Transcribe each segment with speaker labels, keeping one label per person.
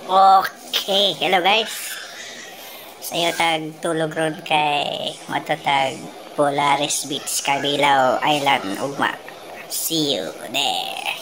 Speaker 1: Okay, hello guys. Sayo tag tulog ron kay matatag Polaris Beach, Cabilao Island, ugma. See you there.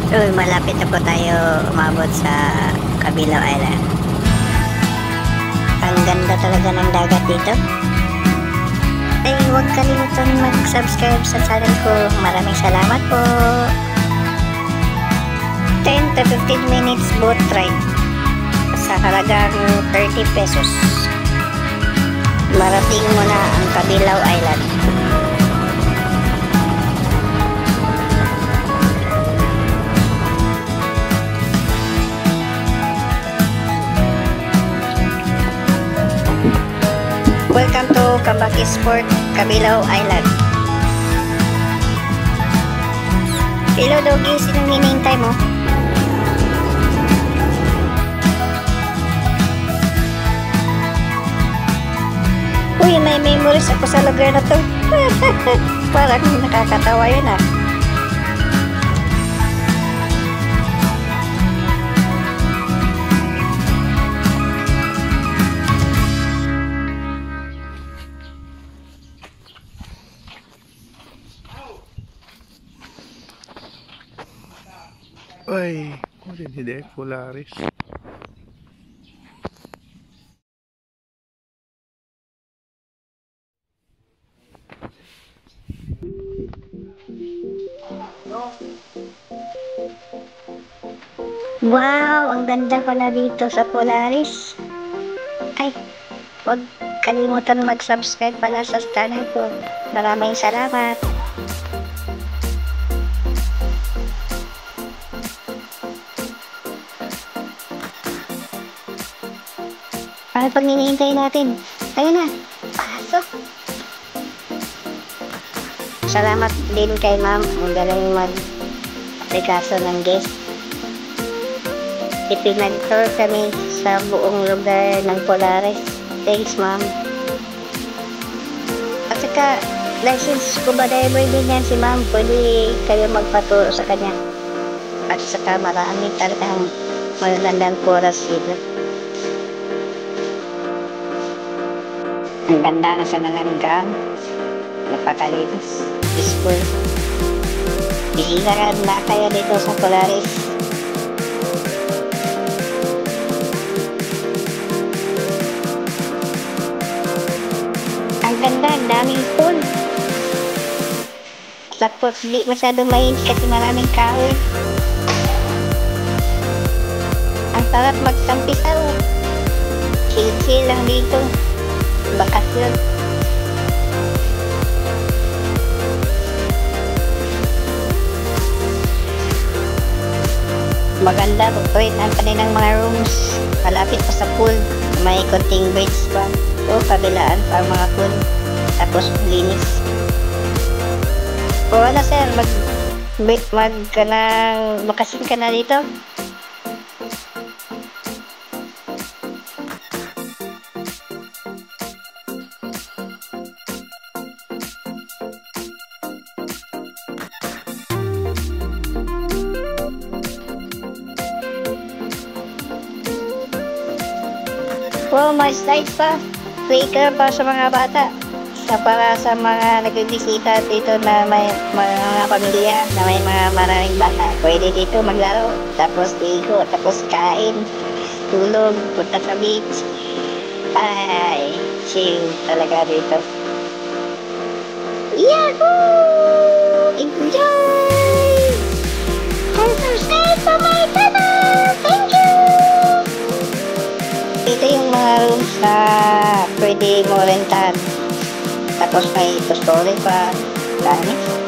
Speaker 1: Uy, malapit na po tayo umabot sa Cabilao Island. Ang ganda talaga ng dagat dito. Ay, huwag kalimutan mag-subscribe sa channel ko. Maraming salamat po. 10 to 15 minutes boat ride sa halagang 30 pesos. Marating mo na ang Cabilao Island. Welcome to Cambakis Port, Cabilao Island. Hello doggy, sinong hinihintay mo? Uy, may memories ako sa lugar na to. Parang nakakatawa yun ah.
Speaker 2: Ay, hindi Polaris.
Speaker 1: Wow, ang ganda pala dito sa Polaris. Ay, huwag kalimutan mag-subscribe pala sa channel ko. Maraming salamat. Ano pag hinihintay natin? Tayo na. Pasok. Salamat din kay ma'am. Ang galing mag-aplikaso ng guest. Ipinag-tour kami sa buong lugar ng Polaris. Thanks ma'am. At saka, license scuba diver din yan si ma'am. Pwede kayo magpaturo sa kanya. At saka marami talagang magagandang oras dito. Ang ganda na sa nalanggam. Napakalinis. Peaceful. Bihira na kaya dito sa Polaris. Ang ganda, ang daming pool. Tapos di masyadong mainit kasi maraming kahoy. Ang sarap magtampisaw. Chill-chill lang dito. Bakasyon. Maganda, pagpawit ang kanilang mga rooms. Malapit pa sa pool. May konting bridge pa. O kabilaan pa mga pool. Tapos linis. O ano sir, bakasyon ka na dito? Oh, may slides pa. Flicker pa sa mga bata. Para sa mga nagbibisita dito na may mga pamilya na may mga maraming bata. Pwede dito maglaro. Tapos ligo. Tapos kain. Tulog. Punta sa beach. Ay, chill talaga dito. Yahoo! Enjoy! 10% pa may tanong! Thank you! Ito yung mga rooms na pwede mo rentan. Tapos may two-story pa. Dami.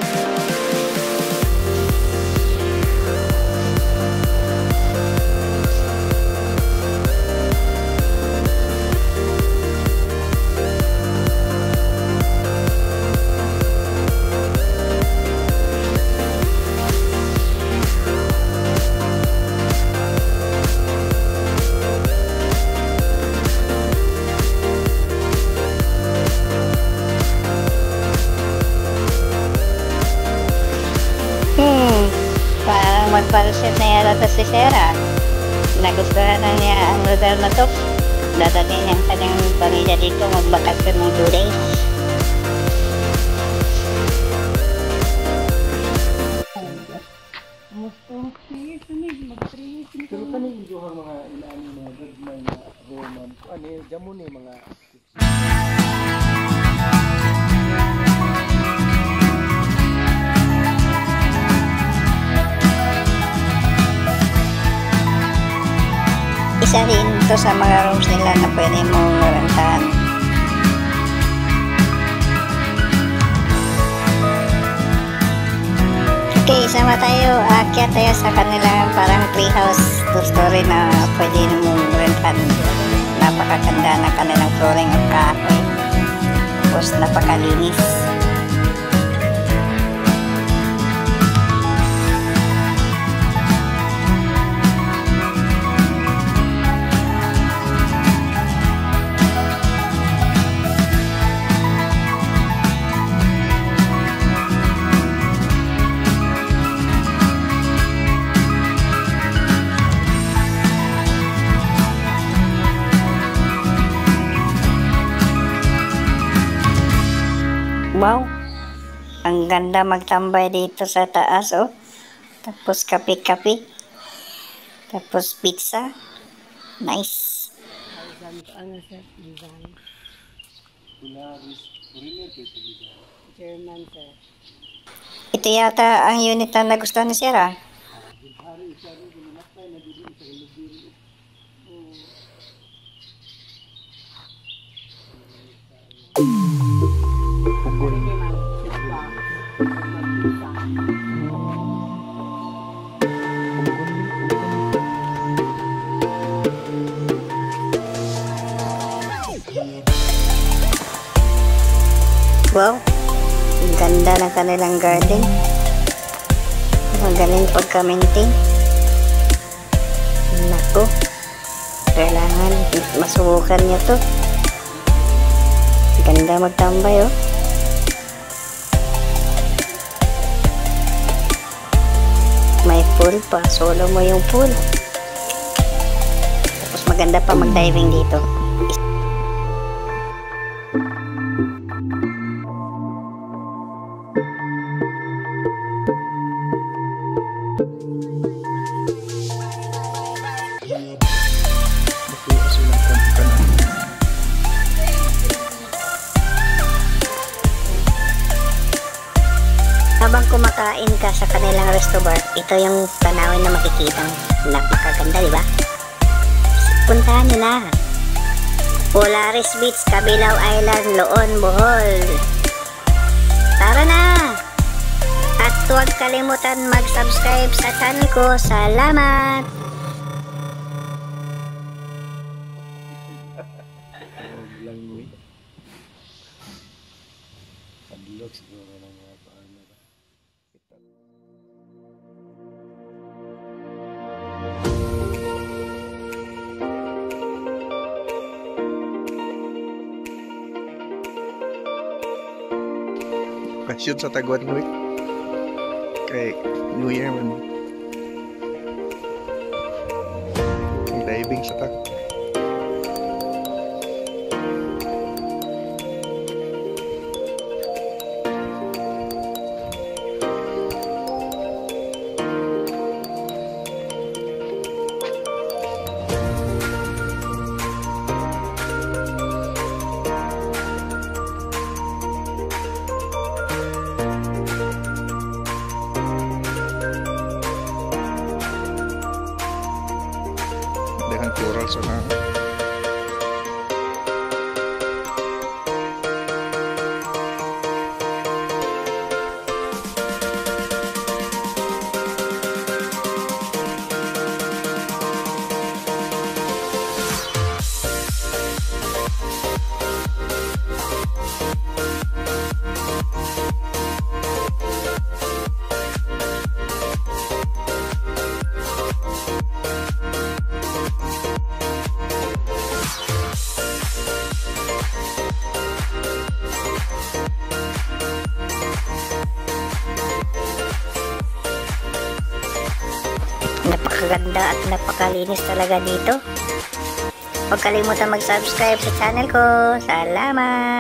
Speaker 1: Parang magpalusit na yata si Sarah. Nagustuhan na niya ang lugar na to. Dadating ang kanyang pamilya dito magbakasyon ng 2 days.
Speaker 3: Pero kaning yung mga inaani mga gagmay na Roman, ano jamo ni mga
Speaker 1: Isa rin to sa mga rooms nila na pwede mong rentahan. Okay, sama tayo. Aakyat tayo sa kanilang parang treehouse, 2-story na pwede mong rentahan. Napakaganda ng kanilang flooring at kahoy. Tapos napakalinis. Wow, ang ganda magtambay dito sa taas, oh. Tapos kape-kape. Tapos pizza. Nice.
Speaker 3: German sir.
Speaker 1: Ito yata ang unit na nagustuhan ni Sarah. Wow, ang ganda ng kanilang garden. Magaling pagka-maintain. Naku, kailangan masubukan niyo to. Ganda magtambay, oh. May pool pa, solo mo yung pool. Tapos maganda pa mag-diving dito. Habang kumakain ka sa kanilang resto bar, ito yung tanawin na makikita. Napakaganda, di ba? Puntahan nyo na. Polaris Beach, Kabilaw Island, Loon, Bohol. Tara na! At huwag kalimutan mag-subscribe sa channel ko. Salamat!
Speaker 3: Padlok siguro ng mga paano.
Speaker 2: Question sa Taguan Week. Kay New Year man. Diving sa also na.
Speaker 1: Napakaganda at napakalinis talaga dito. Huwag kalimutan mag-subscribe sa channel ko. Salamat!